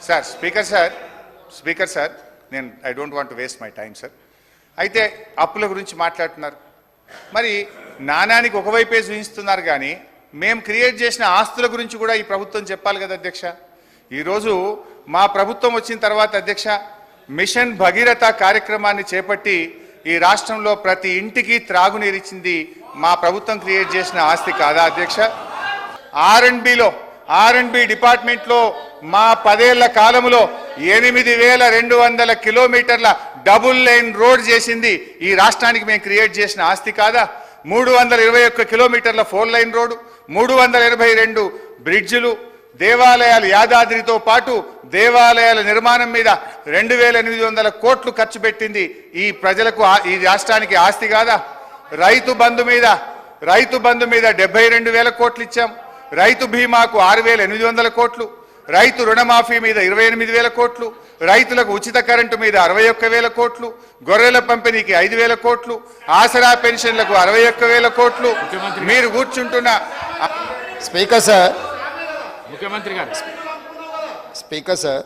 Sir speaker sir నేను I don't want to waste my time sir. అయితే అప్పుల గురించి మాట్లాడుతున్నారు. మరి నాణానికి ఒకవైపే చూపిస్తున్నారు కానీ మేము క్రియేట్ చేసిన ఆస్తుల గురించి కూడా ఈ ప్రభుత్వం చెప్పాలి కదా అధ్యక్ష. ఈరోజు మా ప్రభుత్వం వచ్చిన తర్వాత అధ్యక్ష మిషన్ భగీరథ కార్యక్రమాన్ని చేపట్టి ఈ రాష్ట్రంలో ప్రతి ఇంటికి త్రాగునీరిచ్చింది మా ప్రభుత్వం క్రియేట్ చేసిన ఆస్తి కాదా అధ్యక్ష? ఆర్ఎండ్బి డిపార్ట్మెంట్లో మా 10 ఏళ్ల కాలంలో 8,200 కిలోమీటర్ల డబుల్ లైన్ రోడ్ చేసింది ఈ రాష్ట్రానికి మేము క్రియేట్ చేసిన ఆస్తి కాదా? 321 కిలోమీటర్ల 4 లైన్ రోడ్డు, 382 బ్రిడ్జిలు, దేవాలయాలు, యాదాద్రితో పాటు దేవాలయాల నిర్మాణం మీద 2,800 కోట్లు ఖర్చు పెట్టింది ఈ ప్రజలకు ఈ రాష్ట్రానికి ఆస్తి కాదా? రైతు బంధు మీద 72,000 కోట్లు ఇచ్చాం. రైతు బీమాకు 6,800 కోట్లు, రైతు రుణమాఫీ మీద 28,000 కోట్లు, రైతులకు ఉచిత కరెంటు మీద 61,000 కోట్లు, గొర్రెల పంపిణీకి 5,000 కోట్లు, ఆసరా పెన్షన్లకు 61,000 కోట్లు. మీరు కూర్చుంటున్న స్పీకర్ సార్, ముఖ్యమంత్రి గారు, స్పీకర్ సార్,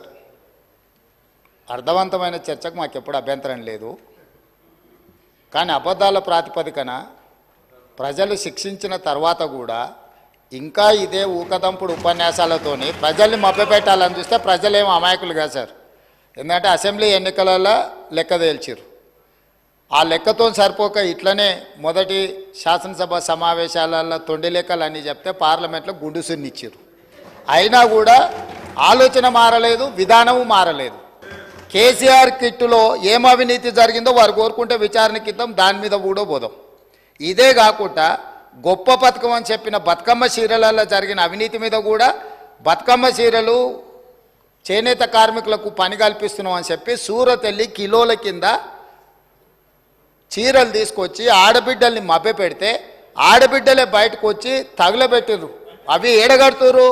అర్థవంతమైన చర్చకు మాకు ఎప్పుడు అభ్యంతరం లేదు. కానీ అబద్ధాల ప్రాతిపదికన ప్రజలు శిక్షించిన తర్వాత కూడా ఇంకా ఇదే ఊకదంపుడు ఉపన్యాసాలతోని ప్రజల్ని మభ్యపెట్టాలని చూస్తే ప్రజలేమో అమాయకులు కాదు సార్. ఎందుకంటే అసెంబ్లీ ఎన్నికలలో లెక్క తేల్చారు. ఆ లెక్కతో సరిపోక ఇట్లనే మొదటి శాసనసభ సమావేశాలలో తొండి లెక్కలు అని చెప్తే పార్లమెంట్లో గుండుసునిచ్చారు. అయినా కూడా ఆలోచన మారలేదు, విధానము మారలేదు. కేసీఆర్ కిట్టులో ఏం అవినీతి జరిగిందో వారు కోరుకుంటే విచారణకి ఇద్దాం, దాని మీద కూడా పోదాం. ఇదే కాకుండా గొప్ప పథకం అని చెప్పిన బతుకమ్మ చీరలలో జరిగిన అవినీతి మీద కూడా బతుకమ్మ చీరలు చేనేత కార్మికులకు పని కల్పిస్తున్నాం అని చెప్పి సూరత్ వెళ్ళి కిలోల కింద చీరలు తీసుకొచ్చి ఆడబిడ్డల్ని మభ్య పెడితే ఆడబిడ్డలే బయటకు వచ్చి తగులబెట్టిర్రు. అవి ఏడగడుతురు?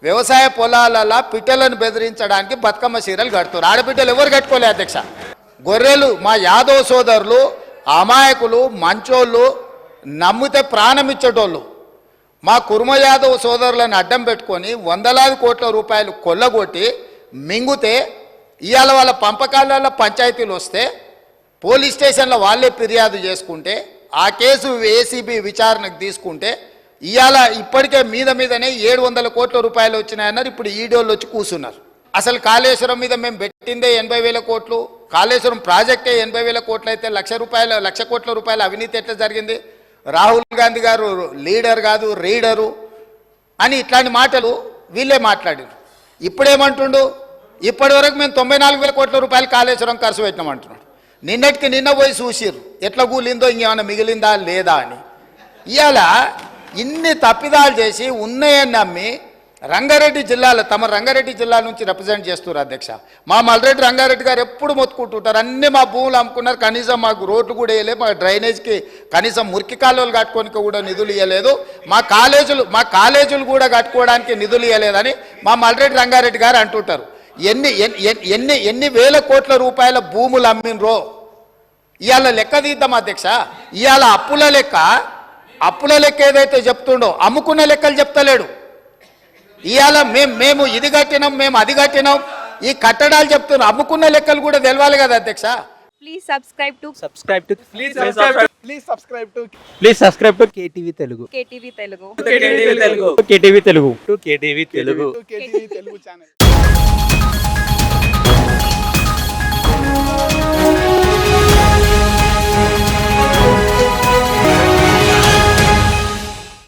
వ్యవసాయ పొలాలలో పిట్టలను బెదిరించడానికి బతుకమ్మ చీరలు కడుతురు. ఆడబిడ్డలు ఎవరు కట్టుకోలే అధ్యక్ష. గొర్రెలు మా యాదవ్ సోదరులు అమాయకులు, మంచోళ్ళు, నమ్మితే ప్రాణం ఇచ్చేటోళ్ళు మా కుర్మ యాదవ్ సోదరులను అడ్డం పెట్టుకొని 100,000 కోట్ల రూపాయలు కొల్లగొట్టి మింగుతే ఇవాళ వాళ్ళ పంపకాలలో పంచాయతీలు వస్తే పోలీస్ స్టేషన్లో వాళ్ళే ఫిర్యాదు చేసుకుంటే ఆ కేసు ఏసీబీ విచారణకు తీసుకుంటే ఇవాళ ఇప్పటికే మీదనే 700 కోట్ల రూపాయలు వచ్చినాయన్నారు. ఇప్పుడు ఈడోళ్ళు వచ్చి కూర్చున్నారు. అసలు కాళేశ్వరం మీద మేము పెట్టిందే 80,000 కోట్లు, కాళేశ్వరం ప్రాజెక్టే 80,000 కోట్లు అయితే 1,00,000 కోట్ల రూపాయల అవినీతి ఎట్లా జరిగింది? రాహుల్ గాంధీ గారు లీడర్ కాదు రీడరు అని ఇట్లాంటి మాటలు వీళ్ళే మాట్లాడారు. ఇప్పుడేమంటుండు? ఇప్పటి వరకు మేము 94,000 కోట్ల రూపాయలు కాళేశ్వరం ఖర్చు పెట్టినామంటున్నాడు. నిన్నటికి నిన్న పోయి చూసిర్రు ఎట్లా కూలిందో, ఇంకేమైనా మిగిలిందా లేదా అని. ఇవాళ ఇన్ని తప్పిదాలు చేసి ఉన్నాయని నమ్మి రంగారెడ్డి జిల్లాలో తమ రంగారెడ్డి జిల్లా నుంచి రిప్రజెంట్ చేస్తున్నారు అధ్యక్ష. మా మల్రెడ్డి రంగారెడ్డి గారు ఎప్పుడు మొత్తుకుంటుంటారు, అన్నీ మా భూములు అమ్ముకున్నారు, కనీసం మాకు రోడ్లు కూడా వేయలేదు, మా డ్రైనేజ్కి కనీసం మురికి కాలువలు కట్టుకోనికి కూడా నిధులు ఇవ్వలేదు, మా కాలేజీలు కూడా కట్టుకోవడానికి నిధులు ఇవ్వలేదని మా మల్రెడ్డి రంగారెడ్డి గారు అంటుంటారు. ఎన్ని వేల కోట్ల రూపాయల భూములు అమ్మినరో ఇవాళ లెక్క తీద్దాం అధ్యక్ష. ఇవాళ అప్పుల లెక్క ఏదైతే చెప్తుండో అమ్ముకున్న లెక్కలు చెప్తలేడు. ఇవాళ మేము ఇది కట్టినాం, మేము అది కట్టినాం, ఈ కట్టడాలు చెప్తున్నాం, అమ్ముకున్న లెక్కలు కూడా తెలవాలి కదా అధ్యక్ష. Please subscribe to KTV Telugu. KTV Telugu KTV Telugu. channel.